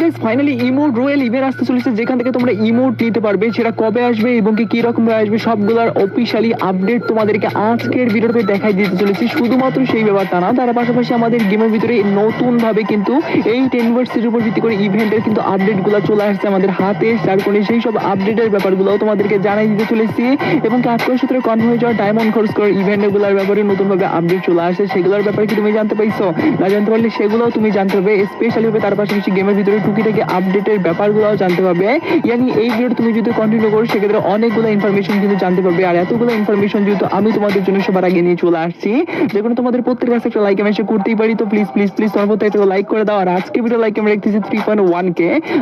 Guys finally emote royal event আসতে চলেছে, যেখান থেকে তোমরা ইমোট নিতে পারবে। সেটা কবে আসবে এবং কি রকম আসবে সবগুলোর অফিশিয়ালি আপডেট তোমাদেরকে আজকের ভিডিওতে দেখাই দিতে চলেছি। শুধুমাত্র সেই ব্যাপারটা না, তার পাশাপাশি আমাদের গেমের ভিতরে নতুন ভাবে কিন্তু এই 10 ভার্সের উপর ভিত্তি করে ইভেন্টের কিন্তু আপডেট গুলো চলে আসছে আমাদের হাতে। যার কারণে সেই সব আপডেটের ব্যাপারগুলো তোমাদেরকে জানাই দিতে চলেছি এবং আজকের সূত্রে কনফার্ম হয়ে যাওয়া ডায়মন্ড খরচ করার ইভেন্টগুলোর ব্যাপারে নতুন ভাবে আপডেট চলে আসছে। সেগুলোর ব্যাপারে কি তুমি জানতে পাইছো? না জানতে পারলে সেগুলোও তুমি জানতে পারবে স্পেশালি ভাবে। তার পাশাপাশি গেমের ভিতরে টুকিটাকি আপডেটের ব্যাপারগুলো জানতে পারবে। ইয়ানি এই ভিডিও তুমি যদি কন্টিনিউ করো সেক্ষেত্রে অনেকগুলো ইনফরমেশন কিন্তু জানতে পারবে। আর এতগুলো ইনফরমেশন যেহেতু আমি তোমাদের জন্য সবার আগে নিয়ে চলে আসছি, যেখানে তোমাদের প্রত্যেকের কাছে একটা লাইক আমি করতেই পারি। তো প্লিজ প্লিজ প্লিজ তোমার প্রত্যেক একটা লাইক করে দাও। আর আজকে ভিডিও লাইক আমি রেখেছি 3.1k।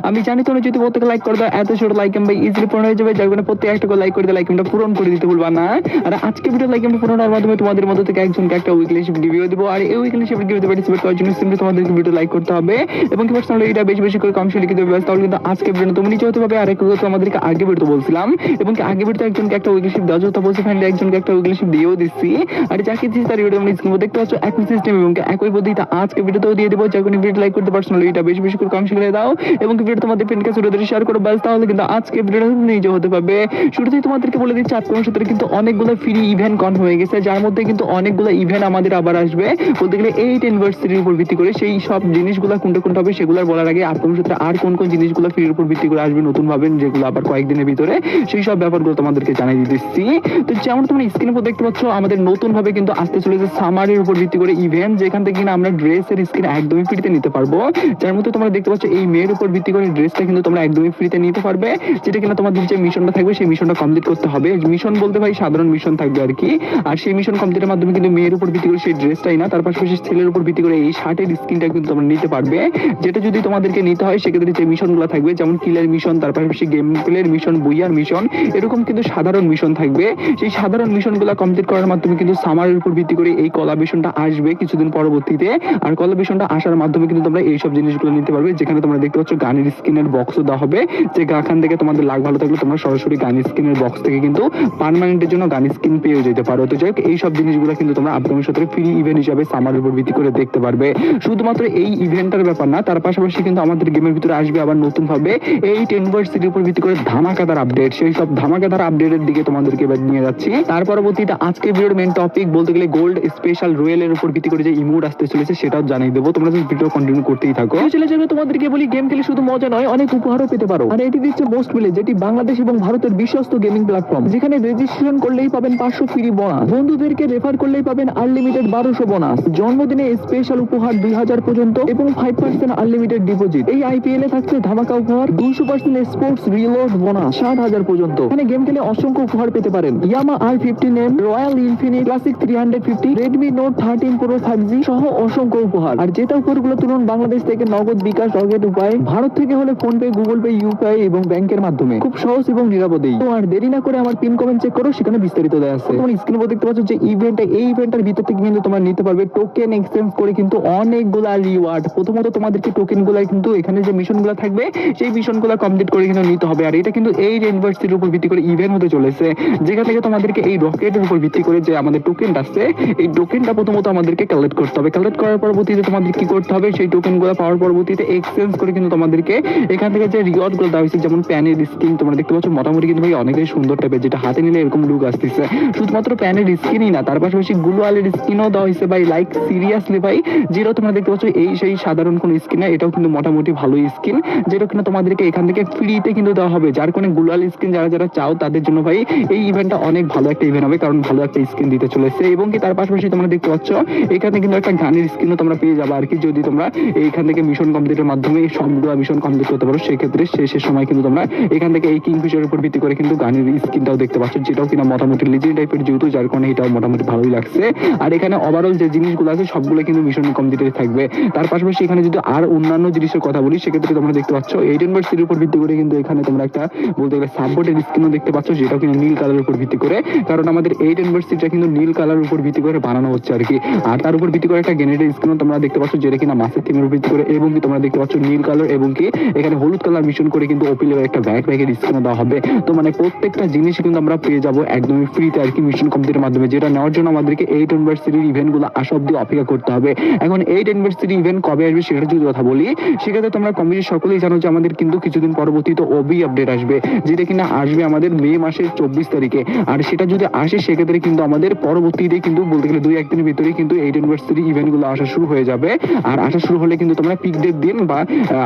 আমি জানি তোমরা যদি প্রত্যেকে লাইক করে দাও এত ছোট লাইক আমি ইজিলি পূরণ হয়ে যাবে। যার কারণে প্রত্যেক একটা করে লাইক করে দিলে লাইক আমরা পূরণ করে দিতে ভুলবা না। আর আজকে ভিডিও লাইক আমরা পূরণ হওয়ার মাধ্যমে তোমাদের মধ্যে থেকে একজনকে একটা উইকলি শিপ গিভিও দেবো। আর এই উইকলি শিপ গিভিতে পার্টিসিপেট করার জন্য সিম্পলি তোমাদেরকে ভিডিও লাইক করতে হবে এবং কি পার্সোনালি এটা বেশি বেশি করে কমেন্টে লিখে দেবে। তাহলে কিন্তু আজকে ভিডিও তুমি নিচে হতে পারবে। আর একটা কথা আমাদেরকে আগে ভিডিও বলছিলাম এবং কি আগে ভিডিওতে একজনকে একটা উইকলি শিপ দেওয়া যেত, বলছি ফাইনালি একজনকে একটা উইকলি শিপ দিয়েও দিচ্ছি। আর যাকে দিচ্ছি তার ভিডিও আমরা স্ক্রিনে দেখতে পাচ্ছ একই সিস্টেম এবং একই পদ্ধতিতে আজকে ভিডিওতেও দিয়ে দেবো। যার কারণে ভিডিও লাইক করতে পার্সোনালি এটা বেশি বেশি করে কমেন্ট করে দাও এবং ভিডিও তোমাদের ফ্রেন্ড কাছে শেয়ার করো ব্যাস। তাহলে কিন্তু আজকে ভিডিওটা নিজে হতে পারবে। শুরুতেই তোমাদেরকে বলে দিচ্ছি আজকের সাথে কিন্তু অনেকগুলো ফ্রি ইভেন্ট কনফার্ম হয়ে গেছে, যার মধ্যে কিন্তু অনেকগুলো ইভেন্ট আমাদের আবার আসবে। বলতে গেলে এই 10 ভার্সের উপর ভিত্তি করে সেই সব জিনিসগুলো কোনটা কোনটা হবে সেগুলোর বলার আগে আজকের সাথে আর কোন কোন জিনিসগুলো ফ্রির উপর ভিত্তি করে আসবে নতুন ভাবে, যেগুলো আবার কয়েকদিনের ভিতরে সেই সব ব্যাপারগুলো তোমাদেরকে জানাই দিতেছি। তো যেমন তোমরা স্ক্রিনের উপর দেখতে পাচ্ছ আমাদের নতুন ভাবে কিন্তু আসতে চলেছে সামারের উপর ভিত্তি করে ইভেন্ট, যেখান থেকে কিনা আমরা ড্রেসের স্ক্রিন একদমই ফ্রিতে নিতে পারবো। যার মধ্যে তোমরা দেখতে পাচ্ছ এই মেয়ের উপর ভিত্তি করে ড্রেসটা কিন্তু তোমরা একদমই ফ্রিতে নিতে পারবে। যেটা কিনা তোমাদের যে মিশনটা থাকবে সেই মিশনটা কমপ্লিট করতে হবে। মিশন বলতে ভাই সাধারণ মিশন থাকবে আর কি। আর সেই মিশন কমপ্লিটের মাধ্যমে কিন্তু মেয়ের উপর ভিত্তি করে সেই ড্রেসটাই না, তার পাশাপাশি ছেলের উপর ভিত্তি করে এই শার্টের স্ক্রিনটা কিন্তু তোমরা নিতে পারবে। যেটা যদি তোমাদেরকে নিতে হয় সেক্ষেত্রে যে মিশনগুলো থাকবে যেমন কিলের মিশন, তার পাশাপাশি গেম প্লের মিশন, বুইয়ার মিশন, এরকম কিন্তু সাধারণ মিশন থাকবে। সেই সাধারণ মিশনগুলো কমপ্লিট করার মাধ্যমে কিন্তু সামারের উপর ভিত্তি করে এই কোলাবরেশনটা আসবে কিছুদিন পরবর্তীতে। আর কোলাবরেশনটা আসার মাধ্যমে কিন্তু তোমরা এইসব জিনিসগুলো নিতে পারবে। যেখানে তোমরা দেখতে পাচ্ছ গানের স্ক্রিনের বক্সও দেওয়া হবে, যে গাখান থেকে তোমাদের লাগ ভালো থাকলে তোমরা সরাসরি গান স্ক্রিনের বক্স থেকে কিন্তু পার্মানেন্টের জন্য গান স্ক্রিন পেয়ে যেতে পারো। তো যাই হোক এইসব জিনিসগুলো কিন্তু তোমরা আপকামিং সপ্তাহে ফ্রি ইভেন্ট হিসাবে সামারের উপর ভিত্তি করে দেখতে পারবে। শুধুমাত্র এই ইভেন্টের ব্যাপার না, তার পাশাপাশি কিন্তু আমাদের গেমের ভিতরে আসবে আবার নতুন ভাবে এই 10 ভার্সের উপর ভিত্তি করে ধামাকাদার আপডেট। সেই সব ধামাকাদার আপডেটের দিকে তোমাদেরকে এবার নিয়ে যাচ্ছি। তার পরবর্তীতে আজকে ভিডিওর মেইন টপিক বলতে গেলে গোল্ড স্পেশাল রয়্যালের উপর ভিত্তি করে যে ইমোট আসতে চলেছে সেটাও জানিয়ে দেবো। তোমরা যদি ভিডিও কন্টিনিউ করতেই থাকো। চলে যাবে তোমাদেরকে বলি গেম খেলে শুধু মজা নয়, অনেক উপহারও পেতে পারো। আর এটি দিচ্ছে মোস্ট প্লে, যেটি বাংলাদেশ এবং ভারতের বিশ্বস্ত গেমিং প্ল্যাটফর্ম, যেখানে রেজিস্ট্রেশন করলেই পাবেন 500 ফ্রি বোনাস, বন্ধুদেরকে রেফার করলেই পাবেন আনলিমিটেড 1200 বোনাস, জন্মদিনে স্পেশাল উপহার 2000 পর্যন্ত এবং 5% আনলিমিটেড ডিপোজিট। এই আইপিএল এ থাকছে ধামাকা উপহার 200% স্পোর্টস রিলোড বোনাস 7000 পর্যন্ত। এখানে গেম খেলে অসংখ্য উপহার পেতে পারেন। ইয়ামা R15M, royal infinity classic 350, Redmi note 13 pro 5G সহ অসংখ্য উপহার। আর যেটা উপহারগুলো তুলুন বাংলাদেশ থেকে নগদ, বিকাশ, রকেট উপায়, ভারত থেকে হলে phone pay, Google pay, UPI এবং ব্যাংকের মাধ্যমে খুব সহজ এবং নিরাপদেই। তো আর দেরি না করে আমার পিন কমেন্ট চেক করো, সেখানে বিস্তারিত দেওয়া আছে। তোমরা স্ক্রিনে দেখতে পাচ্ছ যে ইভেন্টে এই ইভেন্টের ভিতর থেকে কিন্তু তোমরা নিতে পারবে টোকেন এক্সচেঞ্জ করে কিন্তু অনেকগুলা রিওয়ার্ড। প্রথমত তোমাদেরকে টোকেনগুলো কিন্তু এখানে যে মিশনগুলো থাকবে সেই মিশনগুলো কমপ্লিট করে কিন্তু নিতে হবে। আর এটা কিন্তু এই ইউনিভার্সিটির উপর ভিত্তি করে ইভেন্ট হতে চলেছে, যেখান থেকে তোমাদেরকে এই রকেটের উপর ভিত্তি করে যে আমাদের টোকেনটা আছে এই টোকেনটা প্রথমত আমাদেরকে কালেক্ট করতে হবে। কালেক্ট করার পরবর্তীতে তোমাদের কি করতে হবে, সেই টোকেনগুলো পাওয়ার পরবর্তীতে এক্সচেঞ্জ করে কিন্তু তোমাদেরকে এখান থেকে যে রিওয়ার্ডগুলো দেওয়া হয়েছে যেমন প্যানের স্কিন তোমরা দেখতে পাচ্ছ মোটামুটি কিন্তু ভাই অনেকটাই সুন্দর টাইপের, যেটা হাতে নিলে এরকম লুক আসতেছে। শুধুমাত্র প্যানের স্কিনই না, তার পাশাপাশি গ্লুয়ালের স্কিনও দেওয়া হয়েছে ভাই। লাইক সিরিয়াসলি ভাই, যেটা তোমরা দেখতে পাচ্ছ এই সেই সাধারণ কোন স্কিন না, এটাও কিন্তু মোটামুটি ভালো স্কিন, যেটা কিন্তু তোমাদেরকে এখান থেকে ফ্রিতে কিন্তু দেওয়া হবে। যার কোনো গ্লুয়াল স্কিন যারা যারা চাও তাদের জন্য ভাই এই ইভেন্টটা অনেক ভালো একটা ইভেন্ট হবে, কারণ ভালো একটা স্কিন দিতে চলেছে। এবং কি তার পাশাপাশি তোমরা দেখতে পাচ্ছ এখানে কিন্তু একটা গানের স্কিনও তোমরা পেয়ে যাবে আর কি, যদি তোমরা এইখান থেকে মিশন কমপ্লিটের মাধ্যমে সবগুলো মিশন কমপ্লিট করতে পারো। সেক্ষেত্রে শেষের সময় কিন্তু তোমরা এখান থেকে এই কিংফিশারের উপর ভিত্তি করে কিন্তু গানের স্কিনটাও দেখতে পাচ্ছ, যেটাও কিনা মোটামুটি লিজেন্ড টাইপের যেহেতু, যার কারণে এটাও মোটামুটি ভালোই লাগছে। আর এখানে ওভারঅল যে জিনিসগুলো আছে সবগুলো কিন্তু মিশন কমপ্লিটে থাকবে। তার পাশাপাশি এখানে যদি আর অন্যান্য জিনিসের কথা বলি সেক্ষেত্রে তোমরা দেখতে পাচ্ছ 18 ভার্সের উপর ভিত্তি করে কিন্তু এখানে তোমরা একটা বলতে গেলে সাপোর্টের স্কিনও দেখতে পাচ্ছ, যেটাও কিন্তু নীল কালারের উপর ভিত্তি করে, কারণ আমাদের 18 ভার্সিটা কিন্তু নীল কালারের উপর ভিত্তি করে বানানো হচ্ছে আর কি। আর তার উপর ভিত্তি করে একটা গ্রেনেডের স্কিনও তোমরা দেখতে পাচ্ছ, যেটা কিনা মাসের থিমের উপর ভিত্তি করে, এবং কি তোমরা দেখতে পাচ্ছ নীল কালার এবং কি এখানে হলুদ কালার মিশন করে কিন্তু ওপি লেভেল একটা ব্যাকের স্কিনও দেওয়া হবে। তো মানে প্রত্যেকটা জিনিস কিন্তু আমরা পেয়ে যাবো একদমই ফ্রিতে আর কি মিশন কমপ্লিটের মাধ্যমে, যেটা নেওয়ার জন্য আমাদেরকে 8 ইউনিভার্সিটির ইভেন্টগুলো আসা অব্দি অপেক্ষা করতে হবে। এখন 8 ইউনিভার্সিটি ইভেন্ট কবে আসবে সেটা যদি কথা বলি সেক্ষেত্রে তোমরা কমিটি সকলেই জানো যে আমাদের কিন্তু কিছুদিন পরবর্তীতে ওবি আপডেট আসবে, যেটা কিনা আসবে আমাদের মে মাসের 24 তারিখে। আর সেটা যদি আসে সেক্ষেত্রে কিন্তু আমাদের পরবর্তীতে কিন্তু বলতে গেলে 2-1 দিনের ভিতরে কিন্তু 8 ইউনিভার্সিটি ইভেন্ট গুলো আসা শুরু হয়ে যাবে। আর আসা শুরু হলে কিন্তু তোমরা পিক ডেট দিন বা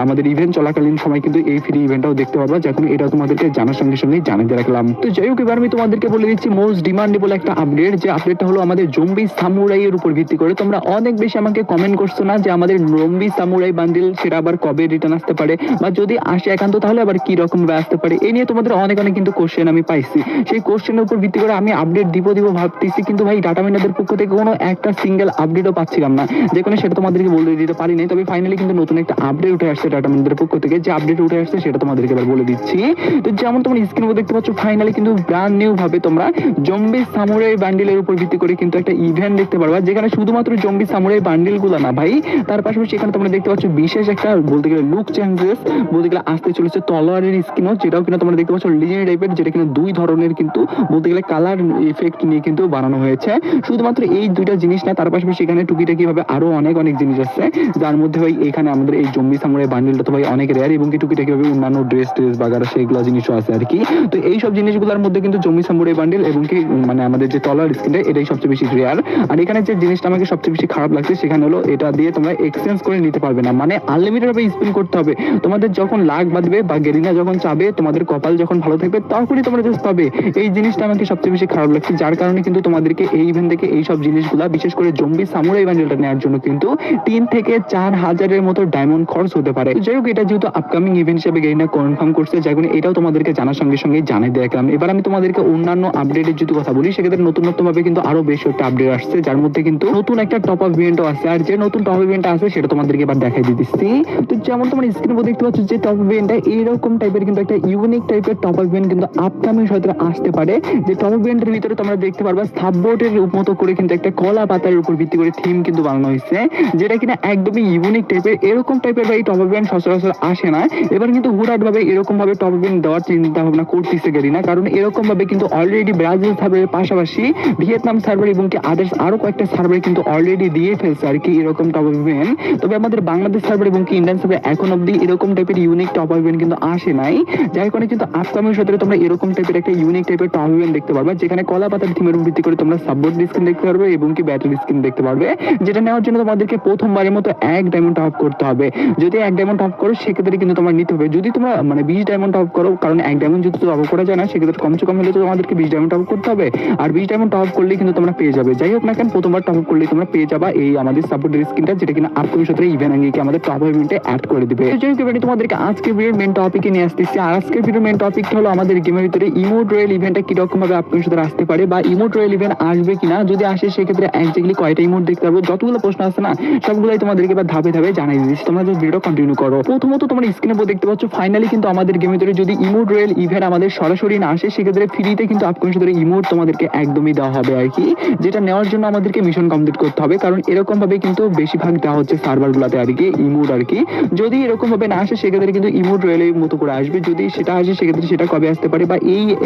আমাদের ইভেন্ট চলাকালীন সময় কিন্তু এই ফ্রি ইভেন্টটাও দেখতে পারবা, যখন এটা তোমাদেরকে জানার সঙ্গে সঙ্গে জানিয়ে রাখলাম। তো যাই হোক, এবার আমি তোমাদেরকে বলে দিচ্ছি মোস্ট ডিমান্ডেবল একটা আপডেট। যে আপডেটটা হলো আমাদের জম্বি সামুরাই এর উপর ভিত্তি করে। তোমরা অনেক বেশি আমাকে কমেন্ট করছো না যে আমাদের জম্বি সামুরাই বান্ডিল সেটা আবার কবে রিটার্ন আসতে পারে, বা যদি আসে একান্ত তাহলে আবার কি রকম ভাবে আসতে পারে। এই নিয়ে তোমাদের অনেক অনেক কিন্তু কোশ্চেন আমি পাইছি। সেই কোশ্চেনের উপর ভিত্তি করে আমি আপডেট দিব ভাবতেছি, কিন্তু ভাই ডাটা মাইনারদের পক্ষ থেকে কোনো একটা সিঙ্গেল আপডেটও পাচ্ছিলাম না, যে কোনো সেটা তোমাদেরকে বলে দিতে পারি নাই। তবে ফাইনালি কিন্তু নতুন একটা আপডেট উঠে আসছে ডাটা মাইনারদের পক্ষ থেকে। যে আপডেট উঠে আসছে সেটা তোমাদেরকে এবার বলে দিচ্ছি। তো যেমন তোমরা স্ক্রিনে দেখতে পাচ্ছ, ফাইনালি কিন্তু ব্র্যান্ড নিউ ভাবে তোমরা জম্বি সামুরাই বান্ডিলের উপর ভিত্তি করে কিন্তু একটা ইভেন্ট দেখতে পারবা, যেখানে শুধুমাত্র জম্বি সামুরাই বান্ডিল গুলো না ভাই, তার পাশাপাশি এখানে তোমরা দেখতে পাচ্ছ বিশেষ একটা বলতে গেলে লুক চেঞ্জেস, বলতে গেলে আসতে চলেছে তলোয়ারের স্কিনও, যেটাও কিনা তোমরা দেখতে পাচ্ছ লিজেন্ড টাইপের, যেটা কিনা 2 ধরনের কিন্তু বলতে গেলে কালার ইফেক্ট নিয়ে কিন্তু বানানো হয়েছে। শুধুমাত্র এই 2টা জিনিস না, তার পাশাপাশি এখানে টুকিটাকি ভাবে আরো অনেক অনেক জিনিস আছে, যার মধ্যে ভাই এখানে আমাদের এই জম্বি সামুরাই বান্ডিলটা তো ভাই অনেক রেয়ার, এবং কি টুকিটাকি ভাবে অন্যান্য ড্রেস বাগারা সেইগুলো জিনিসও আছে আর কি। তো এই সব জিনিসগুলোর মধ্যে কিন্তু জম্বি সামুরাই বান্ডিল এবং কি মানে আমাদের যে তলোয়ার স্কিনটা এটাই সবচেয়ে বেশি রেয়ার। আর এখানে যে জিনিসটা আমাকে সবচেয়ে বেশি খারাপ লাগছে সেখানে হলো এটা দিয়ে তোমরা এক্সচেঞ্জ করে নিতে পারবে না, মানে আনলিমিটেড ভাবে স্পিন করতে হবে। তোমাদের যখন লাখ বাঁধবে বা গেরিনা যখন চাবে, তোমাদের কপাল যখন ভালো থাকবে তখনই তোমরা জাস্ট পাবে। এই জিনিসটা আমাকে সবচেয়ে বেশি খারাপ লাগছে, যার কারণে কিন্তু তোমাদেরকে এই ইভেন্ট থেকে এই সব জিনিসগুলা বিশেষ করে জম্বি সামুরাই বান্ডেলটা নেওয়ার জন্য কিন্তু 3 থেকে 4 হাজারের মতো ডায়মন্ড খরচ হতে পারে। যাই হোক, এটা যেহেতু আপকামিং ইভেন্ট হিসেবে গেরিনা কনফার্ম করছে, যার কারণে এটাও তোমাদেরকে জানার সঙ্গে সঙ্গে জানিয়ে দেখলাম। এবার আমি তোমাদেরকে অন্যান্য আপডেটের যদি কথা বলি, সেক্ষেত্রে নতুন নতুন ভাবে কিন্তু আরো বেশ একটা আপডেট আসছে, যার মধ্যে কিন্তু নতুন একটা টপ আপ ইভেন্টও আছে। আর যে নতুন টপ ইভেন্ট আছে সেটা তোমাদেরকে এবার দেখাই দিচ্ছি। তো যেমন তোমরা স্ক্রিনে দেখতে পাচ্ছ যে টপ ইভেন্টটা এইরকম টাইপের কিন্তু একটা ইউনিক টাইপের টপ আপ ইভেন্ট কিন্তু আপকামিং হয়তো আসতে পারে। যে টপ ইভেন্টের ভিতরে তোমরা দেখতে পারবা সাববোর্ডের মতো করে কিন্তু একটা কলা পাতার উপর ভিত্তি করে থিম কিন্তু বানানো হয়েছে, যেটা কিনা একদমই ইউনিক টাইপের। এরকম টাইপের ভাই টপ ইভেন্ট সচরাচর আসে না। এবার কিন্তু হুটহাট ভাবে এরকম ভাবে টপ ইভেন্ট দেওয়ার চিন্তা ভাবনা করতেছে গেরিনা, কারণ এরকম ভাবে কিন্তু অলরেডি ব্রাজিল সার্ভারের পাশাপাশি ভিয়েতনাম সার্ভার এবং কি আদার্স আরো কয়েকটা সার্ভার কিন্তু অলরেডি দিয়ে ফেলছে আর কি এরকম টপ ইভেন্ট। তবে আমাদের বাংলাদেশ সার্ভার এবং কি ইন্ডিয়ান সার্ভার এখন অব্দি এরকম টাইপের ইউনিক টপ ইভেন্ট কিন্তু আসে নাই, যার কারণে কিন্তু আপকামিং সত্ত্বে তোমরা এরকম টাইপের একটা ইউনিক টাইপের টপ ইভেন্ট দেখতে পারবা, যেখানে কলা পাতার থিমের উপর ভিত্তি করে তোমরা সাববোর্ড স্ক্রিন দেখতে পারবে এবং কি ব্যাটারি স্ক্রিন দেখতে পারবে। যেটা নেওয়ার জন্য তোমাদেরকে প্রথমবারের মতো 1 ডায়মন্ড টপ করতে হবে। যদি 1 ডায়মন্ড টপ করো সেক্ষেত্রে কিন্তু তোমার নিতে হবে। যদি তোমরা মানে 20 ডায়মন্ড টপ করো, কারণ 1 ডায়মন্ড যদি টপ করা যায় না, সেক্ষেত্রে কমসে কম হলে তো তোমাদেরকে 20 ডায়মন্ড টপ করতে হবে। আর 20 ডায়মন্ড টপ করলে কিন্তু তোমরা পেয়ে যাবে। যাই হোক না কেন, প্রথমবার টপ করলে তোমরা পেয়ে যাবা এই আমাদের সাপোর্টের স্ক্রিনটা, যেটা কিনা আপকামিং সত্ত্বে ইভেন্ট আঙ্গিকে আমাদের টপ ইভেন্টে অ্যাড করে দিবে। যাই হোক, এবারে তোমাদেরকে আজকের ভিডিওর মেন টপিকে নিয়ে আসতেছি। আর আজকের ভিডিওর মেন টপিকটা হলো আমাদের গেমের ভিতরে ইমোট রয়েল ইভেন্টটা কিরকম ভাবে আপকামিং সত্ত্বে আসতে পারে, বা ইমোট রয়েল ইভেন্ট আসবে কিনা, যদি আসে সেক্ষেত্রে এক্স্যাক্টলি কয়টা ইমোট দেখতে পাবো, যতগুলো প্রশ্ন আছে না সবগুলোই তোমাদেরকে এবার ধাপে ধাপে জানাই দিচ্ছি। তোমরা যদি ভিডিও কন্টিনিউ করো, প্রথমত তোমরা স্ক্রিনে দেখতে পাচ্ছ ফাইনালি কিন্তু আমাদের গেমের ভিতরে যদি ইমোট রয়েল ইভেন্ট আমাদের সরাসরি না আসে, সেক্ষেত্রে ফ্রিতে কিন্তু আপকামিং সত্ত্বে ইমোট তোমাদেরকে একদমই দেওয়া হবে আর কি, যেটা নেওয়ার জন্য আমাদেরকে মিশন কমপ্লিট করতে হবে। কারণ এরকম ভাবে কিন্তু বেশিরভাগ দেওয়া হচ্ছে সার্ভার গুলাতে আর কি ইমোট আর কি। যদি এরকম ভাবে না আসে সেক্ষেত্রে কিন্তু ইমোট রয়েলের মতো করে আসবে। যদি সেটা আসে সেক্ষেত্রে সেটা কবে আসতে পারে, বা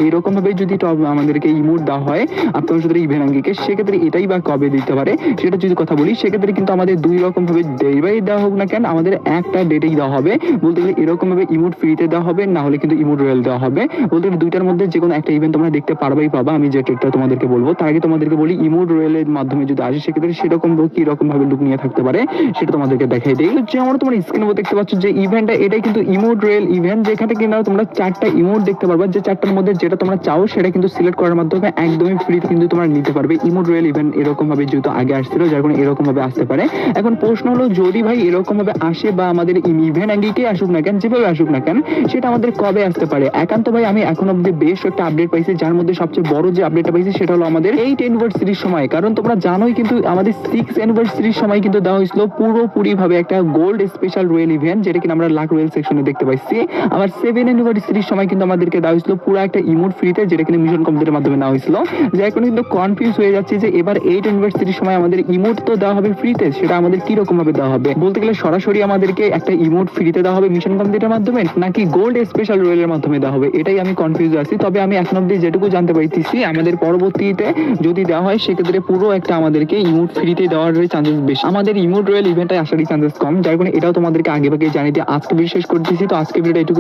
এইরকম ভাবে যদি আমাদেরকে ইমোট দেওয়া হয় আপকামিং সত্ত্বে ইভেন্ট আঙ্গিকে, সেক্ষেত্রে এটাই বা কবে দিতে পারে সেটা যদি কথা বলি, সেক্ষেত্রে কিন্তু আমাদের 2 রকম ভাবে ডেলিভারি দেওয়া হোক না কেন, আমাদের একটা ডেটেই দেওয়া হবে। বলতে গেলে এরকম ভাবে ইমোট ফ্রিতে দেওয়া হবে, না হলে কিন্তু ইমোট রয়েল দেওয়া হবে। বলতে গেলে 2টার মধ্যে যে কোনো একটা ইভেন্ট তোমরা দেখতে পারবাই পাবা। আমি যে ডেটটা তোমাদেরকে বলবো তার আগে তোমাদেরকে বলি ইমোট রয়েলের মাধ্যমে যদি আসে সেক্ষেত্রে সেরকম কি রকম ভাবে লুক নিয়ে থাকতে পারে সেটা তোমাদেরকে দেখাই দিই। যেমন তোমরা স্ক্রিনে দেখতে পাচ্ছ যে ইভেন্টটা, এটাই কিন্তু ইমোট রয়েল ইভেন্ট, যেখানে কিনা তোমরা 4টা ইমোট দেখতে পারবা। যে 4টার মধ্যে যেটা তোমরা চাও সেটা কিন্তু সিলেক্ট করার মাধ্যমে একদমই ফ্রি কিন্তু তোমরা নিতে পারবে। ইমোট রয়েল ইভেন্ট এরকম ভাবে যেহেতু আগে আসছিল, যার কারণে এরকম ভাবে আসতে পারে। এখন প্রশ্ন হলো, যদি ভাই এরকম ভাবে আসে বা আমাদের ইভেন্ট আঙ্গিকে আসুক না কেন, যেভাবে আসুক না কেন, সেটা আমাদের কবে আসতে পারে? একান্ত ভাই আমি এখন অব্দি বেশ একটা আপডেট পাইছি, যার মধ্যে সবচেয়ে বড় যে আপডেটটা পাইছি সেটা হলো আমাদের 8 অ্যানিভার্সারির সময়। কারণ তোমরা জানোই কিন্তু আমাদের 6 অ্যানিভার্সারির সময় কিন্তু দেওয়া হয়েছিল পুরোপুরি ভাবে একটা গোল্ড স্পেশাল রয়েল ইভেন্ট, যেটা কিনা আমরা লাক রয়েল সেকশনে দেখতে পাইছি। আবার 7 অ্যানিভার্সারির সময় কিন্তু আমাদেরকে দেওয়া হয়েছিল পুরো একটা ইমোট ফ্রিতে, যেটা কিনা মিশন কমপ্লিটের মাধ্যমে নেওয়া হয়েছিল। যার কারণে কিন্তু কনফিউজ হয়ে যাচ্ছে যে এবার 8 অ্যানিভার্সারির সময় আমাদের ইমোট তো দেওয়া হবে ফ্রিতে, সেটা আমাদের কি রকম ভাবে দেওয়া হবে? বলতে গেলে সরাসরি আমাদেরকে একটা ইমোট ফ্রিতে দেওয়া হবে মিশন কমপ্লিটের মাধ্যমে, নাকি গোল্ড স্পেশাল রয়েলের মাধ্যমে দেওয়া হবে, এটাই আমি কনফিউজ আছি। তবে আমি এখন অব্দি যেটুকু জানতে পারতেছি, আমাদের পরবর্তীতে যদি দেওয়া হয় সেক্ষেত্রে পুরো একটা আমাদেরকে ইমোট ফ্রিতে দেওয়ার চান্সেস বেশি, আমাদের ইমোট রয়েল ইভেন্টে আসারই চান্সেস কম। যার কারণে এটাও তোমাদেরকে আগে ভাগে জানিয়ে দিয়ে আজকে বিশেষ করতেছি। তো আজকে ভিডিওটা এটুকু।